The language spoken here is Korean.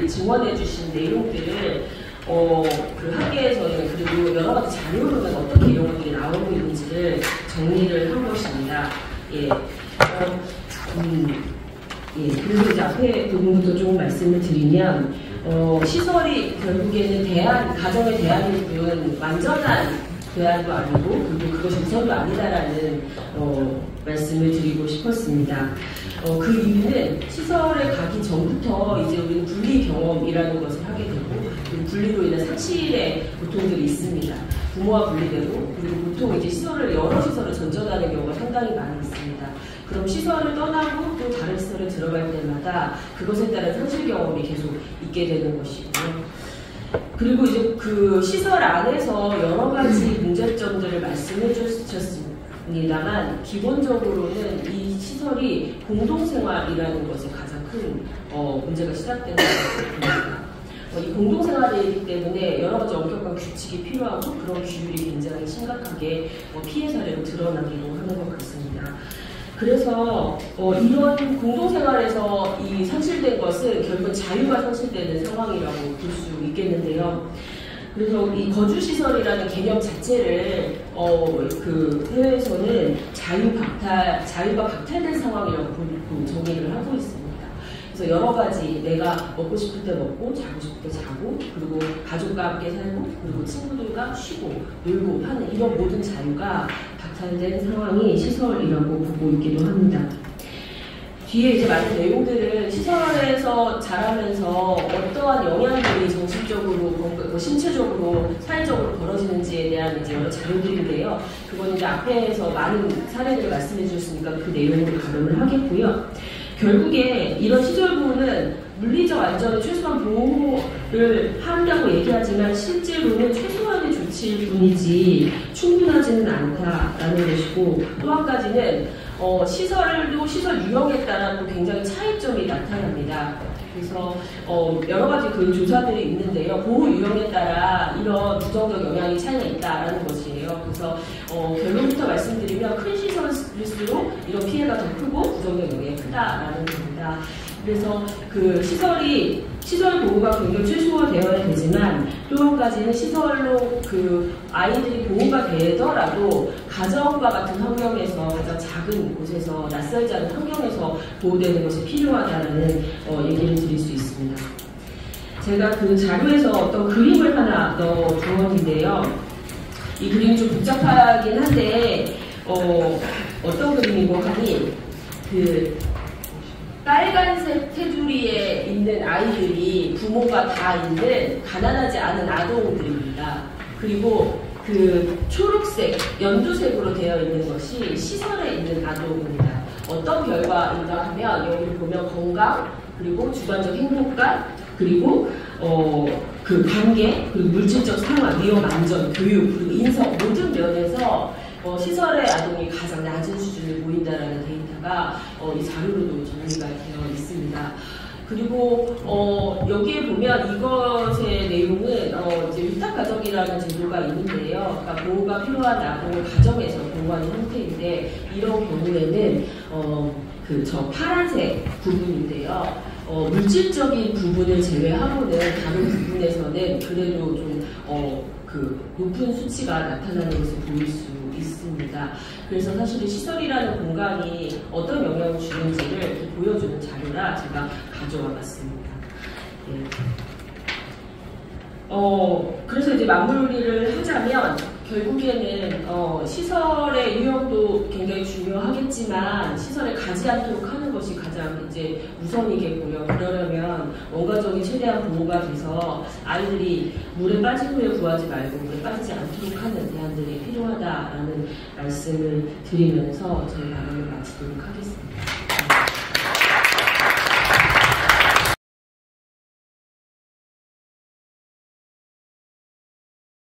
증언해 주신 내용들을 그 학계에서는 그리고 여러 가지 자료로는 어떻게 이런 것들이 나오고 있는지를 정리를 한 것입니다. 그리고 이제 앞에 부분부터 좀 말씀을 드리면 시설이 결국에는 가정의 대안일 뿐 완전한 대안도 아니고 그리고 그것이 우선도 아니다라는 말씀을 드리고 싶었습니다. 그 이유는 시설에 가기 전부터 이제 우리는 분리 경험이라는 것을 하게 되고 그 분리로 인한 상실의 고통들이 있습니다. 부모와 분리되고 그리고 보통 이제 여러 시설을 전전하는 경우가 상당히 많이 있습니다. 그럼 시설을 떠나고 또 다른 시설에 들어갈 때마다 그것에 따른 상실 경험이 계속 있게 되는 것이고요. 그리고 이제 그 시설 안에서 여러 가지 문제점들을 말씀해 주셨습니다만 기본적으로는 이 시설이 공동생활이라는 것이 가장 큰 문제가 시작된다고 봅니다. 이 공동생활이기 때문에 여러 가지 엄격한 규칙이 필요하고 그런 규율이 굉장히 심각하게 피해 사례로 드러나기도 하는 것 같습니다. 그래서 이런 공동생활에서 이 상실된 것은 결국 자유가 상실되는 상황이라고 볼 수 있겠는데요. 그래서 이 거주시설이라는 개념 자체를 그 해외에서는 자유가 박탈된 상황이라고 정의를 하고 있습니다. 그래서 여러 가지 내가 먹고 싶을 때 먹고 자고 싶을 때 자고 그리고 가족과 함께 살고 그리고 친구들과 쉬고 놀고 하는 이런 모든 자유가 박탈된 상황이 시설이라고 보고 있기도 합니다. 뒤에 이제 많은 내용들은 시설에서 자라면서 어떠한 영향들이 정신적으로, 신체적으로, 사회적으로 벌어지는지에 대한 이제 여러 자료들인데요. 그건 이제 앞에서 많은 사례들을 말씀해 주셨으니까 그 내용을 가름을 하겠고요. 결국에 이런 시설부는 물리적 안전을 최소한 보호를 한다고 얘기하지만 실제로는 최소한의 조치일 뿐이지 충분하지는 않다라는 것이고 또 한 가지는 시설도 시설 유형에 따라 또 굉장히 차이점이 나타납니다. 그래서 여러 가지 그 조사들이 있는데요. 보호 유형에 따라 이런 부정적 영향이 차이가 있다라는 것이에요. 그래서 결론부터 말씀드리면 큰 시설일수록 이런 피해가 더 크고 부정적 영향이 크다라는 겁니다. 그래서 그 시설 보호가 굉장히 최소화되어야 되지만 또 한 가지는 시설로 그 아이들이 보호가 되더라도 가정과 같은 환경에서 가장 작은 곳에서 낯설지 않은 환경에서 보호되는 것이 필요하다는 얘기를 드릴 수 있습니다. 제가 그 자료에서 어떤 그림을 하나 넣어두었는데요. 이 그림이 좀 복잡하긴 한데 어떤 그림이고 하니 그 빨간색 테두리에 있는 아이들이 부모가 다 있는 가난하지 않은 아동들입니다. 그리고 그 초록색, 연두색으로 되어 있는 것이 시설에 있는 아동입니다. 어떤 결과인가 하면 여기 보면 건강, 그리고 주관적 행복감, 그리고 그 관계, 그리고 물질적 생활, 위험 안전, 교육, 그리고 인성 모든 면에서 시설의 아동이 가장 낮은 수준을 보인다라는 데이터가 이 자료로도 정리가 되어 있습니다. 그리고 여기에 보면 이것의 내용은 이제 위탁가정이라는 제도가 있는데요. 그러니까 보호가 필요한 아동을 가정에서 보호하는 형태인데 이런 경우에는 저 파란색 부분인데요. 물질적인 부분을 제외하고는 다른 부분에서는 그래도 좀 그 높은 수치가 나타나는 것을 보일 수 있습니다. 그래서 사실 시설이라는 공간이 어떤 영향을 주는지를 보여주는 자료라 제가 가져와 봤습니다. 네. 그래서 이제 마무리를 하자면 결국에는 시설의 유형도 굉장히 중요하겠지만 시설에 가지 않도록 하는 것이 가장 이제 우선이겠고요. 그러려면 원가적인 최대한 보호가 돼서 아이들이 물에 빠진 후에 구하지 말고 물에 빠지지 않도록 하는 대안들이 필요하다라는 말씀을 드리면서 저희 발언을 마치도록 하겠습니다.